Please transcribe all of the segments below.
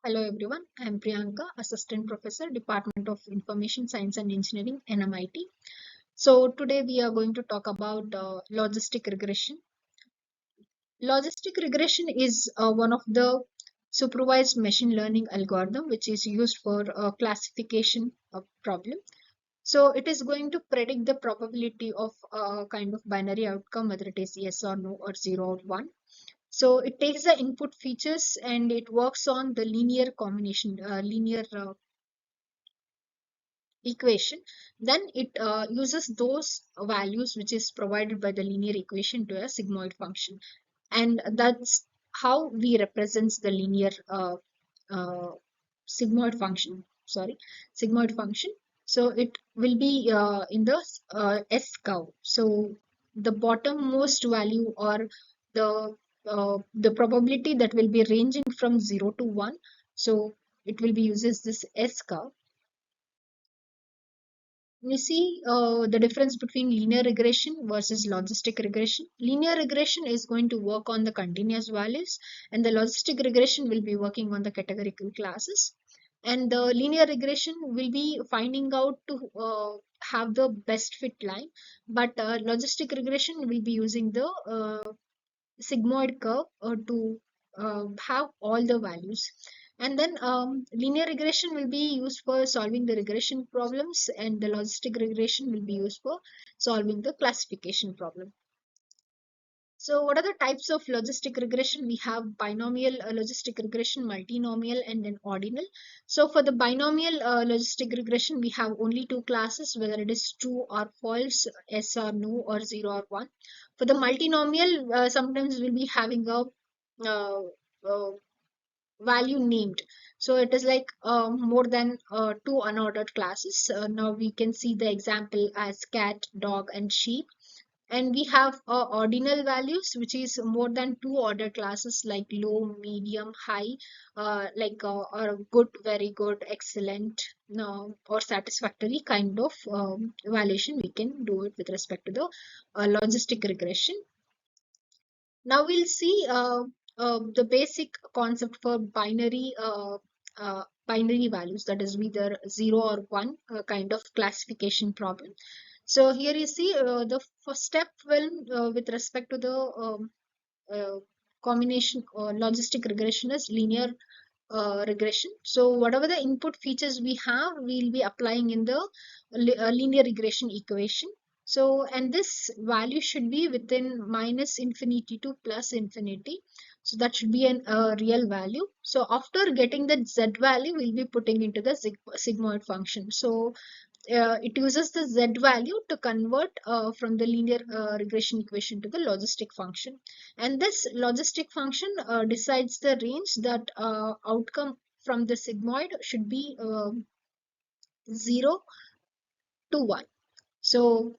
Hello everyone, I am Priyanka, Assistant Professor, Department of Information Science and Engineering, NMIT. So today we are going to talk about logistic regression. Logistic regression is one of the supervised machine learning algorithm which is used for classification of problem. So it is going to predict the probability of a kind of binary outcome, whether it is yes or no or 0 or 1. So it takes the input features and it works on the linear combination, linear equation. Then it uses those values which is provided by the linear equation to a sigmoid function, and that's how we represents the linear uh, sigmoid function, sigmoid function. So it will be in the S curve. So the bottommost value, or the probability that will be ranging from 0 to 1, so it will be uses this S curve. We see the difference between linear regression versus logistic regression. Linear regression is going to work on the continuous values, and the logistic regression will be working on the categorical classes. And the linear regression will be finding out to have the best fit line, but logistic regression will be using the sigmoid curve to have all the values. And then linear regression will be used for solving the regression problems, and the logistic regression will be used for solving the classification problem. So what are the types of logistic regression? We have binomial logistic regression, multinomial, and then ordinal. So for the binomial logistic regression, we have only two classes, whether it is true or false, yes or no, or 0 or 1. For the multinomial, sometimes we'll be having a uh, uh, value named. So it is like more than two unordered classes. Now we can see the example as cat, dog, and sheep. And we have ordinal values, which is more than two ordered classes like low, medium, high, or good, very good, excellent, no, or satisfactory kind of evaluation. We can do it with respect to the logistic regression. Now we'll see the basic concept for binary values, that is either 0 or 1 kind of classification problem. So here you see the first step will with respect to the uh, combination or logistic regression is linear regression. So whatever the input features we have, we'll be applying in the linear regression equation. So, and this value should be within minus infinity to plus infinity. So that should be an real value. So after getting the z value, we'll be putting into the sigmoid function. So it uses the z value to convert from the linear regression equation to the logistic function, and this logistic function decides the range that outcome from the sigmoid should be 0 to 1. So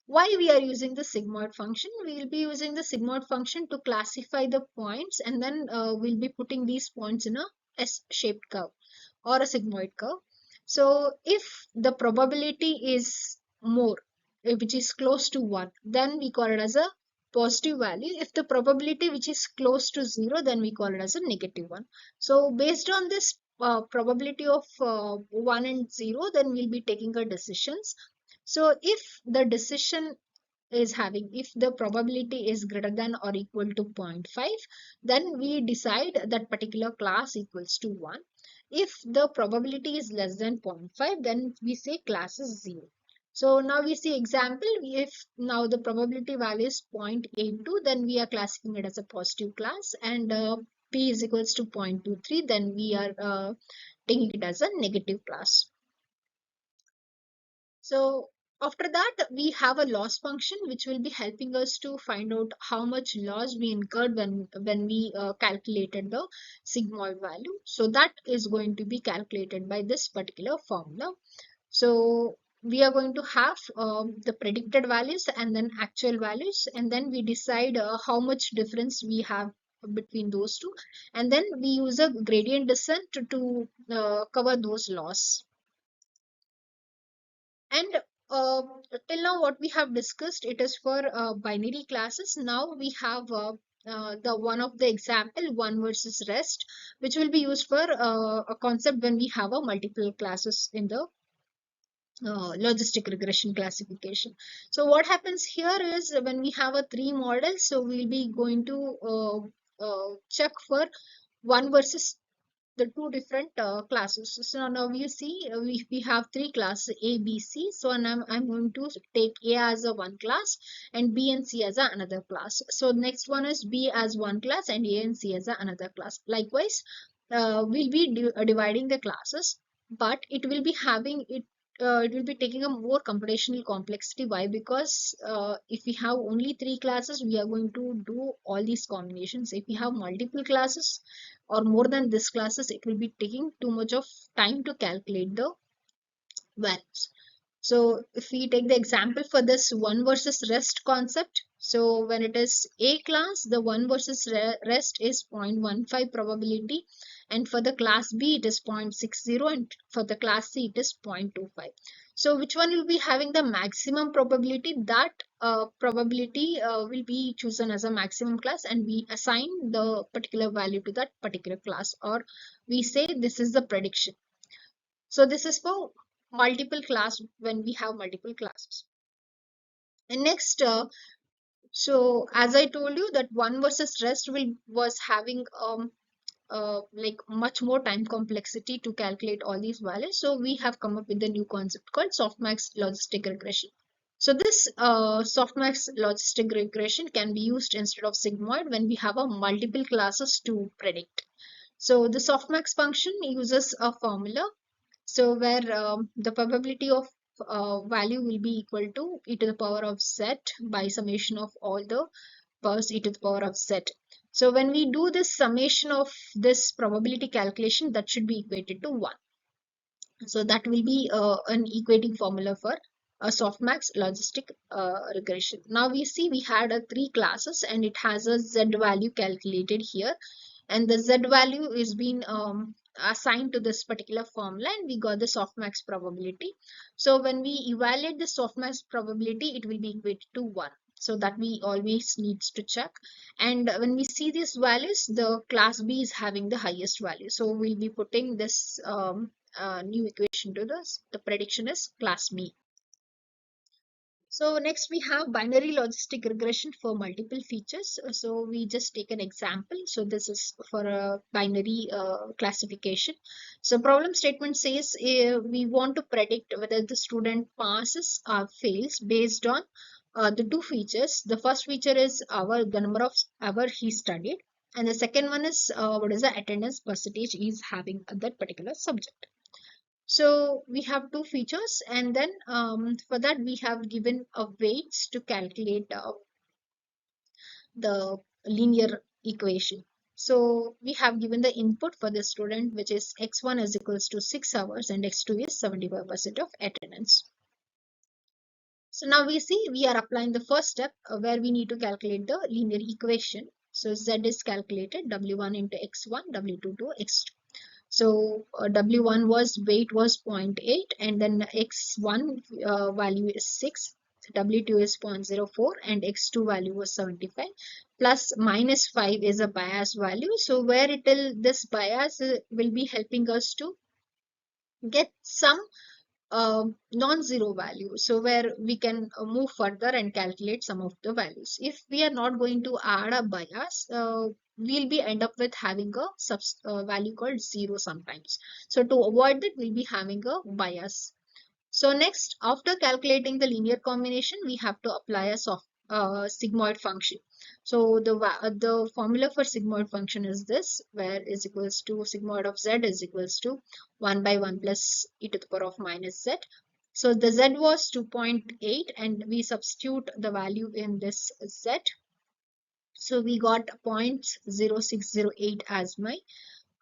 why we are using the sigmoid function? We will be using the sigmoid function to classify the points, and then we'll be putting these points in a S-shaped curve or a sigmoid curve. So if the probability is more, which is close to 1, then we call it as a positive value. If the probability which is close to 0, then we call it as a negative one. So based on this probability of 1 and 0, then we'll be taking our decisions. So if the decision is having, if the probability is greater than or equal to 0.5, then we decide that particular class equals to 1. If the probability is less than 0.5, then we say class is 0. So now we see example, if now the probability value is 0.82, then we are classifying it as a positive class, and p is equals to 0.23, then we are taking it as a negative class. So after that, we have a loss function which will be helping us to find out how much loss we incurred when we calculated the sigmoid value. So that is going to be calculated by this particular formula. So we are going to have the predicted values and then actual values, and then we decide how much difference we have between those two, and then we use a gradient descent to cover those loss. And till now, what we have discussed, it is for binary classes. Now we have the one of the example, one versus rest, which will be used for a concept when we have a multiple classes in the logistic regression classification. So what happens here is when we have a three models, so we'll be going to check for one versus the two different classes. So now you see we have three classes A, B, C. So and I'm going to take A as a one class and B and C as a another class. So next one is B as one class and A and C as a another class. Likewise, we'll be dividing the classes, but it will be having it. It will be taking a more computational complexity. Why? Because if we have only three classes, we are going to do all these combinations. If we have multiple classes, or more than this classes, it will be taking too much of time to calculate the values. So if we take the example for this one versus rest concept, so when it is A class, the one versus rest is 0.15 probability, and for the class B it is 0.60, and for the class C it is 0.25. So which one will be having the maximum probability? That probability will be chosen as a maximum class, and we assign the particular value to that particular class, or we say this is the prediction. So this is for multiple class when we have multiple classes. And next, so as I told you that one versus rest will was having like much more time complexity to calculate all these values. So we have come up with a new concept called softmax logistic regression. So this softmax logistic regression can be used instead of sigmoid when we have a multiple classes to predict. So the softmax function uses a formula, so where the probability of value will be equal to e to the power of z by summation of all the powers e to the power of z. So when we do this summation of this probability calculation, that should be equated to 1. So that will be an equating formula for a softmax logistic regression. Now we see we had a three classes and it has a z value calculated here, and the z value is being assigned to this particular formula, and we got the softmax probability. So when we evaluate the softmax probability, it will be equated to 1. So that we always needs to check. And when we see these values, the class B is having the highest value. So we'll be putting this new equation to this. The prediction is class B. So next we have binary logistic regression for multiple features. So we just take an example. So this is for a binary classification. So problem statement says we want to predict whether the student passes or fails based on the two features. The first feature is the number of hour he studied, and the second one is what is the attendance percentage he is having at that particular subject. So we have two features, and then for that we have given a weights to calculate the linear equation. So we have given the input for the student, which is x1 is equals to 6 hours and x2 is 75% of attendance. So now we see we are applying the first step where we need to calculate the linear equation. So z is calculated w1 into x1, w2 to x2. So W1 was weight was 0.8, and then X1 value is 6, W2 is 0.04, and X2 value was 75, plus minus 5 is a bias value. So where it will, this bias will be helping us to get some non-zero value, so where we can move further and calculate some of the values. If we are not going to add a bias, we'll be end up with having a value called 0 sometimes. So to avoid that, we'll be having a bias. So next, after calculating the linear combination, we have to apply a sigmoid function. So the formula for sigmoid function is this, where is equals to sigmoid of z is equals to 1 by 1 plus e to the power of minus z. So the z was 2.8, and we substitute the value in this z. So we got 0.0608 as my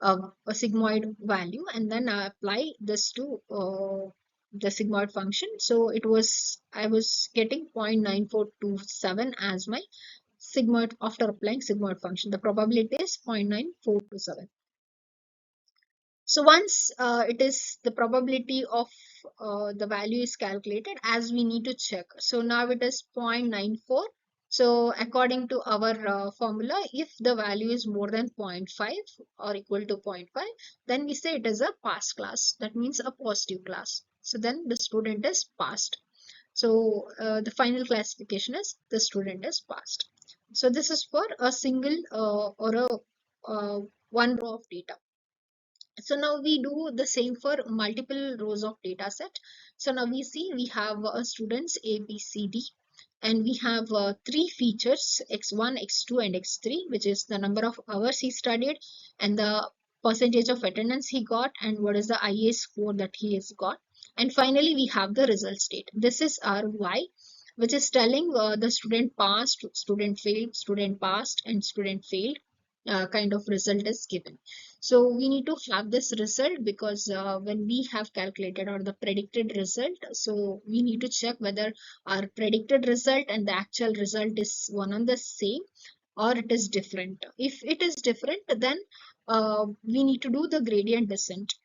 a sigmoid value, and then I apply this to the sigmoid function. So it was, I was getting 0.9427 as my sigmoid after applying sigmoid function. The probability is 0.9427. So once it is the probability of the value is calculated, as we need to check. So now it is 0.94. So according to our formula, if the value is more than 0.5 or equal to 0.5, then we say it is a pass class. That means a positive class. So then the student is passed. So the final classification is the student is passed. So this is for a single or a one row of data. So now we do the same for multiple rows of data set. So now we see we have students A, B, C, D, and we have three features x1, x2, and x3, which is the number of hours he studied and the percentage of attendance he got and what is the IA score that he has got. And finally, we have the result state. This is our Y, which is telling the student passed, student failed, student passed, and student failed kind of result is given. So we need to have this result because when we have calculated or the predicted result, so we need to check whether our predicted result and the actual result is one and the same or it is different. If it is different, then we need to do the gradient descent.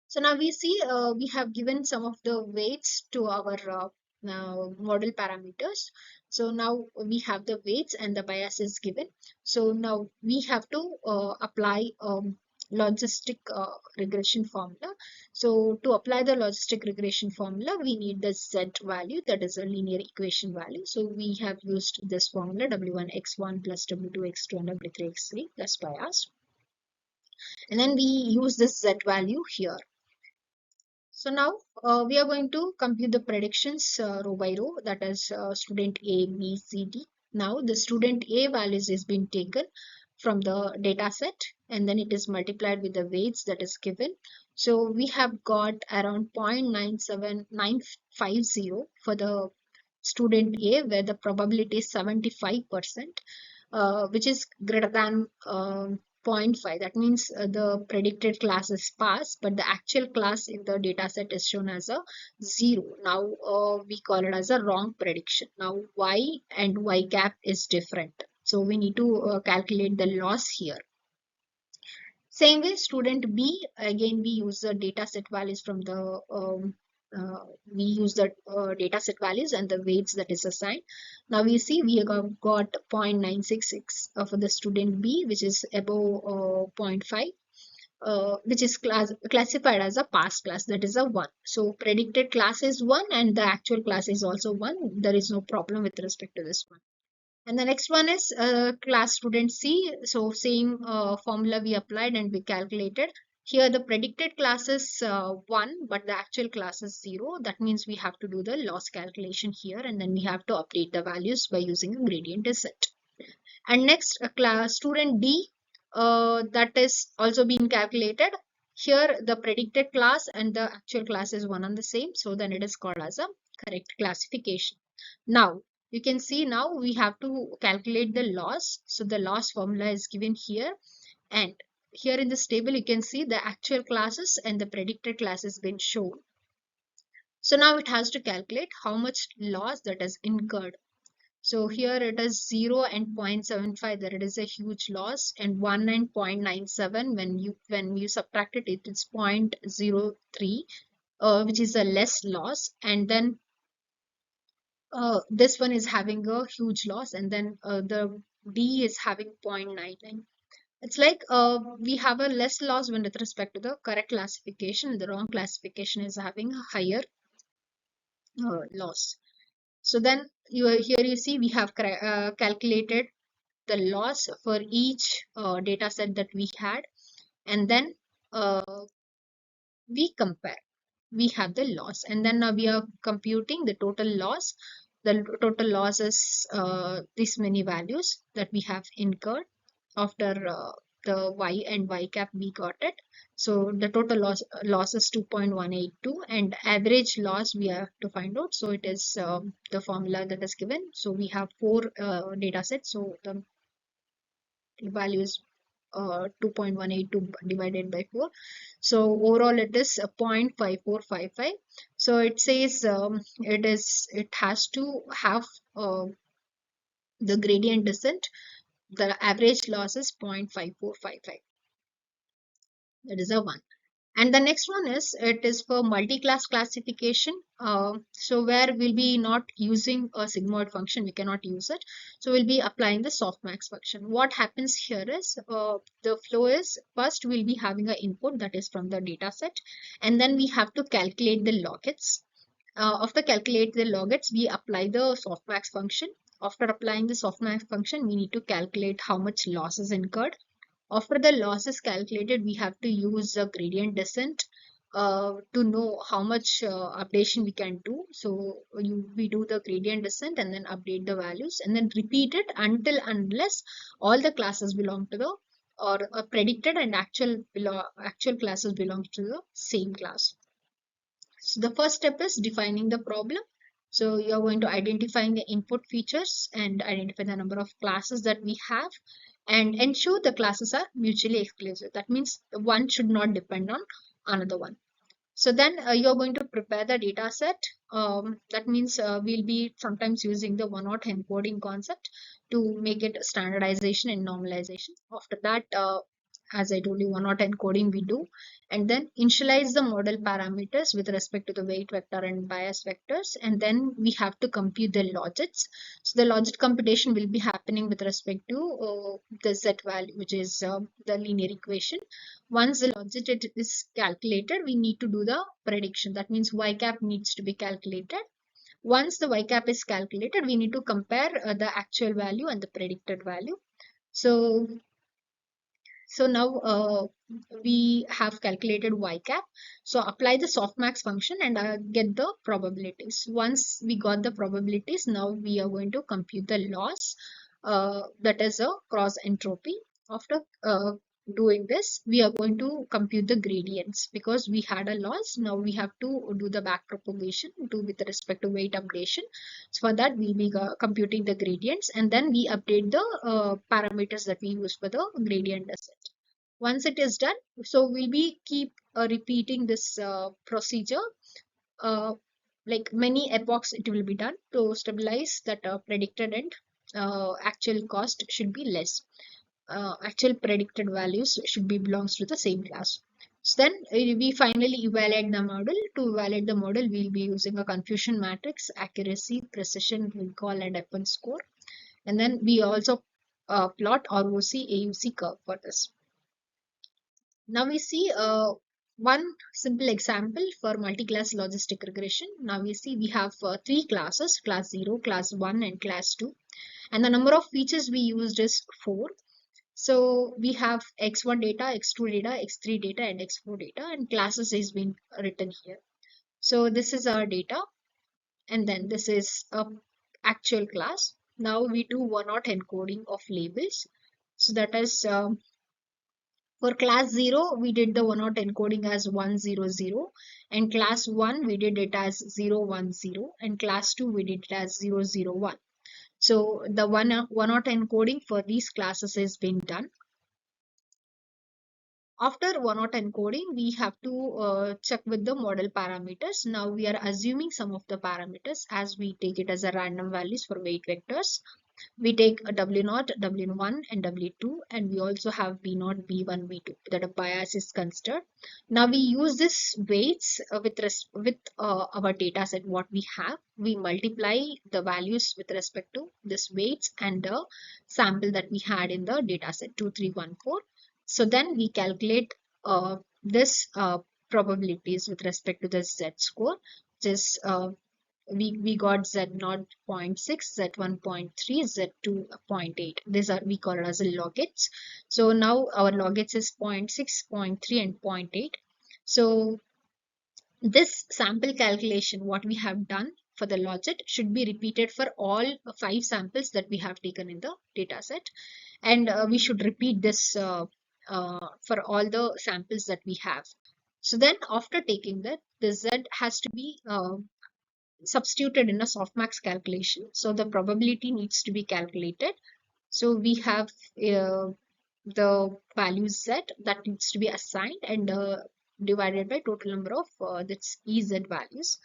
So now we see we have given some of the weights to our model parameters. So now we have the weights and the bias is given. So now we have to apply logistic regression formula. So to apply the logistic regression formula, we need the Z value, that is a linear equation value. So we have used this formula W1x1 plus W2x2 and W3x3 plus bias. And then we use this Z value here. So now we are going to compute the predictions row by row, that is student A, B, C, D. Now the student A values is being taken from the data set and then it is multiplied with the weights that is given. So we have got around 0.97950 for the student A where the probability is 75%, which is greater than 0.5. That means the predicted class is pass, but the actual class in the data set is shown as a 0. Now we call it as a wrong prediction. Now y and y cap is different. So we need to calculate the loss here. Same way, student B, again we use the data set values from the we use the data set values and the weights that is assigned. Now we see we have got 0.966 for the student B, which is above 0.5. Which is classified as a pass class, that is a 1. So predicted class is 1 and the actual class is also 1. There is no problem with respect to this one. And the next one is class student C. So same formula we applied and we calculated. Here the predicted class is 1, but the actual class is 0. That means we have to do the loss calculation here and then we have to update the values by using a gradient descent. And next, a class student D, that is also being calculated. Here the predicted class and the actual class is one and the same. So then it is called as a correct classification. Now you can see now we have to calculate the loss. So the loss formula is given here, and here in this table you can see the actual classes and the predicted class has been shown. So now it has to calculate how much loss that is incurred. So here it is 0 and 0.75, that it is a huge loss, and 1 and 0.97 when you subtract it, it is 0.03, which is a less loss, and then this one is having a huge loss, and then the D is having 0.99. It's like we have a less loss when with respect to the correct classification. The wrong classification is having a higher loss. So then here you see we have calculated the loss for each data set that we had, and then we compare. We have the loss, and then now we are computing the total loss. The total loss is this many values that we have incurred after the y and y cap we got it. So the total loss is 2.182, and average loss we have to find out. So it is the formula that is given. So we have four data sets. So the value is 2.182 divided by 4. So overall it is 0.5455. So it says it has to have the gradient descent. The average loss is 0.5455. That is a 1. And the next one is, it is for multi-class classification. So where we'll be not using a sigmoid function, we cannot use it. So we'll be applying the softmax function. What happens here is, the flow is, first we'll be having an input that is from the data set, and then we have to calculate the logits. After calculate the logits, we apply the softmax function. After applying the softmax function, we need to calculate how much loss is incurred. After the loss is calculated, we have to use a gradient descent to know how much updation we can do. So we do the gradient descent and then update the values and then repeat it until unless all the classes belong to the, or predicted and actual classes belong to the same class. So the first step is defining the problem. So you're going to identify the input features and identify the number of classes that we have and ensure the classes are mutually exclusive. That means one should not depend on another one. So then you're going to prepare the data set. That means we'll be sometimes using the one-hot encoding concept to make it standardization and normalization. After that, as I told you, one-hot encoding we do, and then initialize the model parameters with respect to the weight vector and bias vectors, and then we have to compute the logits. So the logit computation will be happening with respect to the z value, which is the linear equation. Once the logit is calculated, we need to do the prediction. That means y cap needs to be calculated. Once the y cap is calculated, we need to compare the actual value and the predicted value. So now we have calculated y cap. So apply the softmax function and get the probabilities. Once we got the probabilities, now we are going to compute the loss. That is a cross entropy. After doing this, we are going to compute the gradients because we had a loss. Now we have to do the back propagation with respect to weight updation. So for that, we'll be computing the gradients and then we update the parameters that we use for the gradient descent. Once it is done, so we'll be keep repeating this procedure. Uh, like many epochs, it will be done to stabilize that predicted and actual cost should be less. Actual predicted values should be belongs to the same class. So then we finally evaluate the model. To evaluate the model, we'll be using a confusion matrix, accuracy, precision, recall, and F1 score. And then we also plot ROC AUC curve for this. Now we see one simple example for multi-class logistic regression. Now we see we have three classes, class 0, class 1, and class 2. And the number of features we used is 4. So we have x1 data, x2 data, x3 data, and x4 data, and classes is being written here. So this is our data, and then this is a actual class. Now we do one-hot encoding of labels. So that is for class 0, we did the one-hot encoding as 100, and class 1 we did it as 010, and class 2 we did it as 001. So the one-hot encoding for these classes has been done. After one-hot encoding, we have to check with the model parameters. Now we are assuming some of the parameters as we take it as a random values for weight vectors. We take a W0, W1, and W2, and we also have B0, B1, B2 that a bias is considered. Now we use this weights with our data set what we have. We multiply the values with respect to this weights and the sample that we had in the data set 2314. So then we calculate this probabilities with respect to the Z score, which is we got Z0 0.6, Z1 0.3, Z2 0.8. These are we call it as a logits. So now our logits is 0.6, 0.3, and 0.8. So this sample calculation, what we have done for the logit, should be repeated for all 5 samples that we have taken in the data set. And we should repeat this for all the samples that we have. So then after taking that, the Z has to be substituted in a softmax calculation. So the probability needs to be calculated. So we have the value Z that needs to be assigned and divided by total number of that's EZ values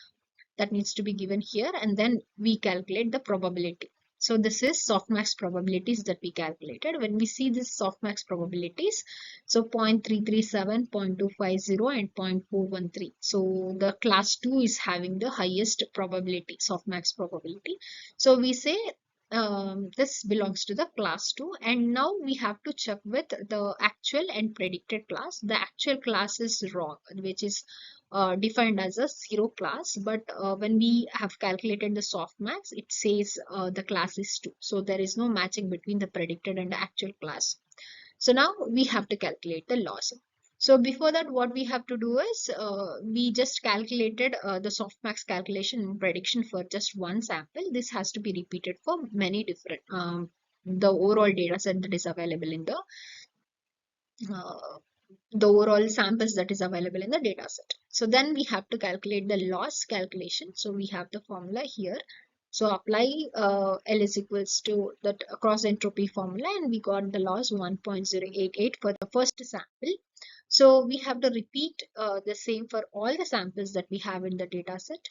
that needs to be given here, and then we calculate the probability. So this is softmax probabilities that we calculated. When we see this softmax probabilities, so 0.337, 0.250 and 0.413. So the class 2 is having the highest probability, softmax probability. So we say this belongs to the class 2, and now we have to check with the actual and predicted class. The actual class is wrong, which is defined as a zero class, but when we have calculated the softmax, it says the class is 2. So there is no matching between the predicted and the actual class. So now we have to calculate the loss. So before that, what we have to do is we just calculated the softmax calculation and prediction for just one sample. This has to be repeated for many different the overall data set that is available in uh, the overall samples that is available in the data set. So then we have to calculate the loss calculation. So we have the formula here. So apply L is equals to that cross entropy formula, and we got the loss 1.088 for the first sample. So we have to repeat the same for all the samples that we have in the data set.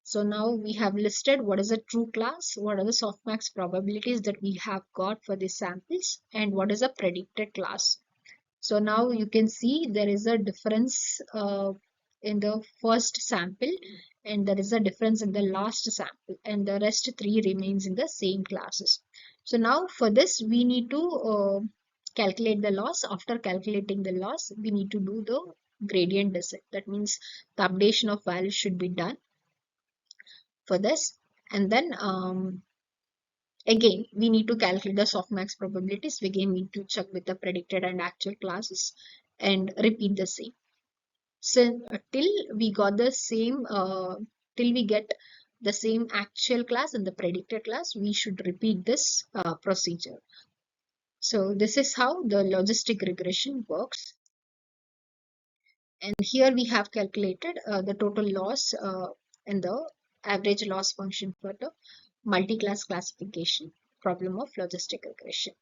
So now we have listed what is a true class, what are the softmax probabilities that we have got for these samples, and what is a predicted class. So now you can see there is a difference in the first sample, and there is a difference in the last sample, and the rest three remains in the same classes. So now for this we need to calculate the loss. After calculating the loss, we need to do the gradient descent. That means the updation of values should be done for this, and then again, we need to calculate the softmax probabilities. We again need to check with the predicted and actual classes and repeat the same. So till we got the same, till we get the same actual class and the predicted class, we should repeat this procedure. So this is how the logistic regression works. And here we have calculated the total loss and the average loss function for the multi-class classification problem of logistic regression.